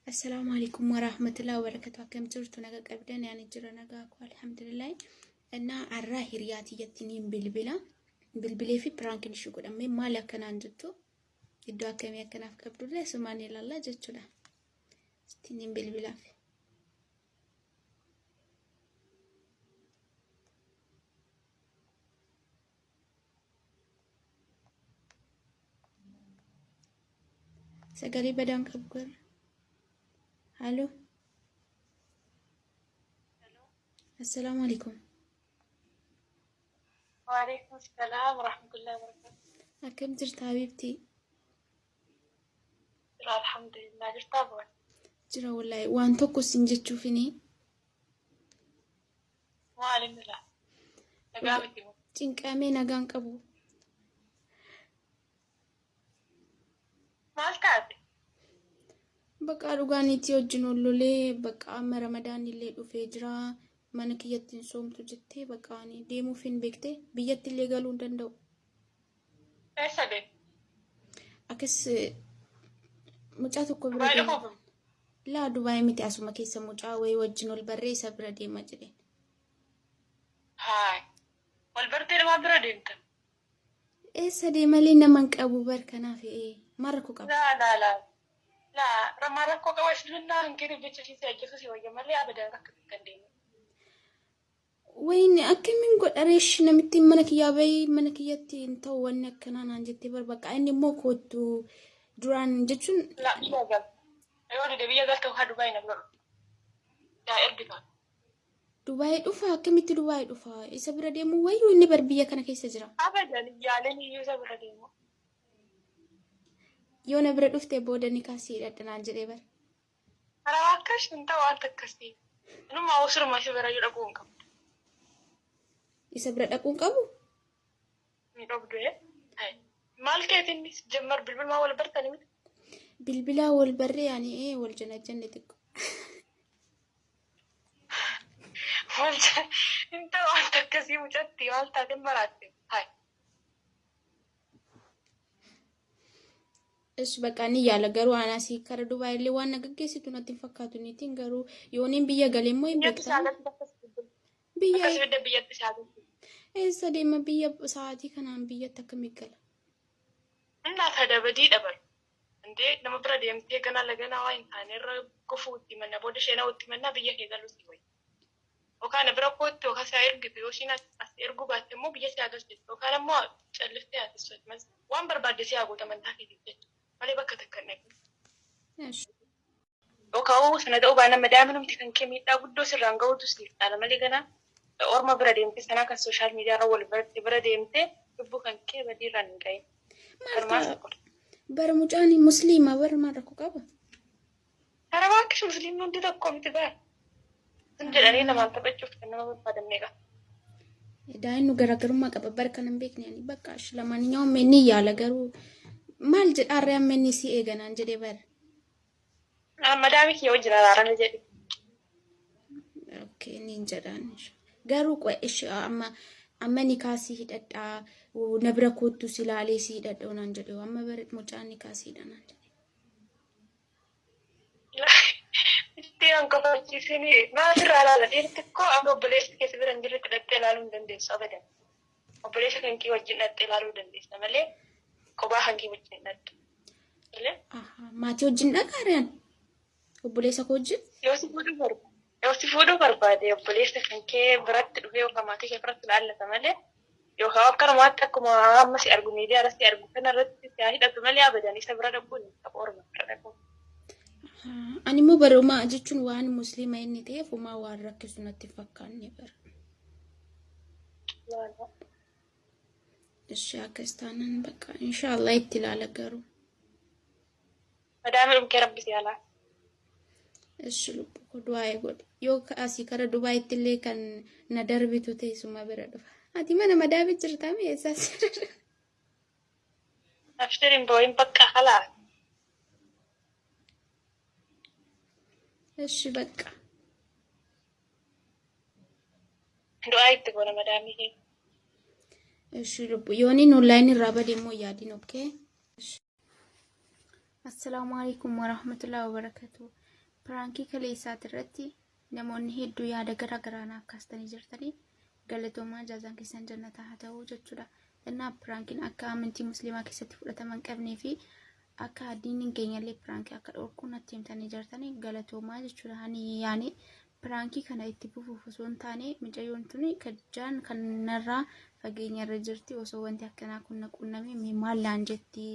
السلام عليكم ورحمة الله وبركاته. كم زرت نجا قبلنا يعني جرى نجاك والحمد لله. أنا عراه رياتي جتنين بلبلة في برانك نشوكو أمي ما لك أنا عندتو الدعاء كم يكنا في قبل الله سمعني الله جت له ستين بلبلة في سجاري بدان كبر. الو السلام عليكم. وعليكم السلام ورحمة الله وبركاته. كم زرت حبيبتي؟ الحمد لله جرت أبوي. جرى والله وانتو سنجت تشوفيني ما علمنا لا نقابتي مو تنكامي نجان كبو ما الكاتي بقى رجعني تيوجنو لولي بقى رمضان اللي دفجرا منك يتين صوم تجتي بقى أني ديمو فين بكتة بيجت اللي قالوا دندو إيش هذي؟ أكس مجاتو كبر دبي دي لكم لا دبي متى أسمع كيس مجا ويوجنو البري سبرا دي مجرين هاي والبرد اللي ما برد أنت. إيه سدي مالينا منك أبو بركنا في إيه مركو كب لا رمارك كوكا لنا نكير بيتشي سيجي سوى جمالي أبدا ركب كندين. وين أكل من قول أريش نمتي منك يا بي منك يتي انتو ونك كنا نجتي بربك إني مو كنتو دران جتشون لا بيجا أيوة ده بيجا تو هادو باين بلور. لا إربطان. دبي دفا كميت دبي دفا إسا دي مو ويو إني بربيا كنا كيس جرا أبدا يعني يوسف برديمو. يونا دفتة بودا نكاسي رتنا جري بر أنا واكش أنت وأنت كسي. إنه ما وصل ما شو برايو لكون كم. إسا أكون كابو ميروب دوه. هاي مال كيتني جمر بالبل ما ولا برتاني مت. بالبلا والبر يعني إيه والجنة جنتك أنت وأنت كسي مجتي وأنت تمراتي. هاي. إيش بكاني يا لجرو أنا سي كار دبي اللي وانا جكسي تونتي فكاتوني تينجرو يونين بيا قالي مو يبكتان بيا بس بدي بيا تساعد. إسا دي ما بيا ساعتي كان بيا تكمل أنا هذا بدي دبر. عندي لما برد يمتى كنا لقينا وين ثاني الرب كفوتي من أبود شينا وتمنى بيا كذا لو سوي. وكان بركوت وخسائر جبيوشينا أسيرجو بس مو بيا ساعد وكان ما شلفت هذا الصوت مز وان برباد سياقو تمن تاكي دي مالي بكتكنك. إيش وكاو سنة أنا مدامن متكن كمية أقول سرّانجو تسلي على مليجنا أورما برديم تسنا كالسوشيال ميديا رول برديم تبوكن كي بدي رانجاي مالتا برمجاني مسلمة برمارة كوكابا ترى ما كش مسلم نودي تقوم تبع تنجلني لما تبجح كنا ما بدمنيجا دا إنه جرى ما كبا بركة نبيكني يعني بكاش لما نيوم مني يا لجرو مال جد أريم مني سي إيجان أنجدي بر مدامك يوجنا لارنا جدي أوكي نينجا دانش جرو كويش أما نكاسي هيدا ونبرة كوتو سلالي سيدا دون أنجدي أما برد مجان نكاسي دان أنجدي تيان كفاية سيني ما ترى على الدين تكو أما بليش كسبنا نجري تلالون دندس أبدا وبليش كان كي وجنا تلالون دندس نملي كوبا هنكي وجنا إيه ما توجن أكارن وبليس أكوجن يوسفودو بربادي وبليش كان كي برات رفيو كما تيجي برات العلة تملي يو خاف كان ما تكو ما مسي أرجوني دي أرستي أرجو كنا رت تاهي تملي أبدا نيسا برا دبوني أبورما برا أنا مو برما أجتون وان مسلمة إني تيف وما وارك سنة تفكرني بر الشاكستان بقى إن شاء الله يتلا لقرو مدام أمك ربي سيالا الشلوب دواي قول يو كاسي كرا دواي تلي كان ندربي توتي سما برد هاتي ما أنا مدام جرتامي أساس أفترين بوين بقى خلاص إيش بقى دعاء تقول مدامي الشلوب يوني نونلاين الرابع ديمو يادين أوكي. السلام عليكم ورحمة الله وبركاته. pirankii kaleessaati irratti namoonni hedduu yaada garaa naaf kaastanii jirtanii galatoomaa jaazaan keessan jannataa haa ta'u jechuudha. Innaa pirankiin akka amantii musliimaa keessatti fudhatama hin qabnee fi akka diiniin keenyallee pirankii akka dhorkuu natti himtanii jirtanii galatoomaa jechuudha. Ani yaani pirankii kana itti fufuuf osoo hin taane mucayyoon tuni kajjaan kanarraa fageenyarra jirti osoo wanti akkanaa kun naqunname maallaan jetti.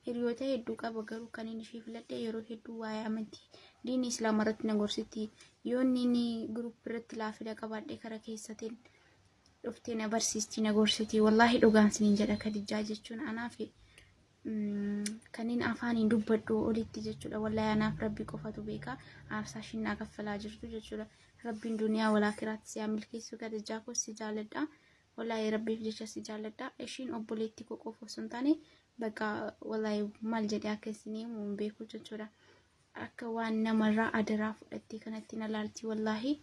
Hiriyoota hedduu qaba garuu kan inni ishee filadhe yeroo hedduu waa'ee amantii diinii islaamaa irratti na gorsiti. Yoo inni guruup irratti laafila qabaadhe kara keessatiin dhuftee na barsiisti na gorsiti. Wallaahi dhugaan siniin jedha Kadijaa jechuun anaaf kanneen afaaniin dubbadhu olitti jechuudha. Wallaahi anaaf rabbi qofatu beeka aarsaa shinnaa kaffalaa jirtu jechuudha. Rabbiin duniyaa walaakiraatti si milkeessu Kadijaa koo si jaalladha. Wallaahi rabbiif jecha si jaalladha. Ishiin obboleetti koo qofa osoo hin taane bakka wallaahi maal jedhee akka isin himu hin beeku jechuudha. Akka waan namarraa adaraa fudhattee kanatti na laalti wallaahi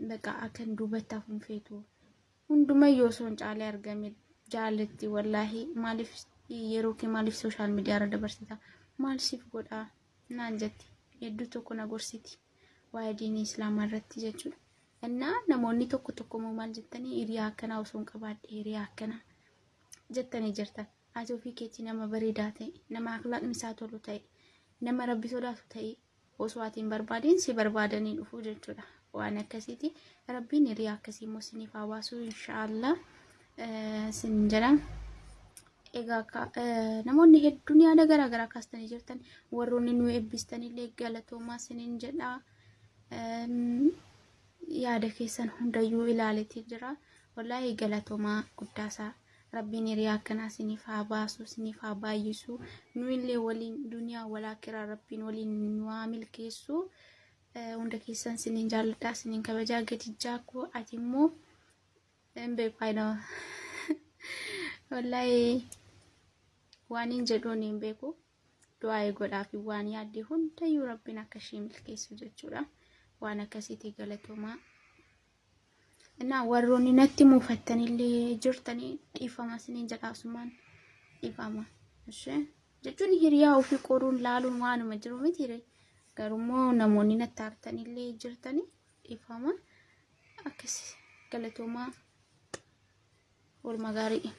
bakka akka duubatti hafuun feetu. Hundumayyuu osoo hin caalee argame jaallatti wallaahi maaliif yeroo kee maaliif sooshaal miidiyaa irra dabarsita maal siif godhaa naan jetti hedduu tokko na gorsiti waa'ee diinii islaamaa irratti jechuudha. Innaa namoonni tokko maal jettanii hiriyaa akkanaa osoo hin qabaadhe hiriyaa akkanaa jettanii jirtan. Ati ofii keetii nama bareedaa ta'e nama akhlaaqni isaa tolu ta'e nama rabbi sodaatu ta'e osoo ati hin barbaadin si barbaadanii dhufu jechuudha. Waan akkasiiti rabbiin hiriyaa akkasii immoo siniif haa baasu inshaallah sin jedha. Egaa namoonni hedduun yaada garaa kaastanii jirtan warroonni nu eebbistanillee galatoomaa siniin jedha. Yaada keessan hundayyuu ilaaleetii jira. Wallaahi galatoomaa guddaasaa. Rabbiin hiriyaa akkanaa siniif haa baasu siniif haa baay'isu. Nuyillee waliin duniyaa walaakiraa rabbiin waliin nu haa milkeessu. Hunda keessan siniin jaalladhaa siniin kabajaa Kadijaa koo ati immoo hin beeku wallaahi waan hin jedhuun hin beeku du'aa godhaa fi waan yaadde hundayyuu rabbiin akka ishee milkeessu jechuudha. Waan akkasiiti galatoomaa. Innaa warroonni natti muufattanillee jirtanii dhiifama siniin jedhaasumaan dhiifama. Jechuun hiriyaa ofii qoruun laaluun waanuma jiru miti. Garummoo namoonni natti aartanillee jirtanii dhiifama. Akkasii galatoomaa. Oolmaa gaarii.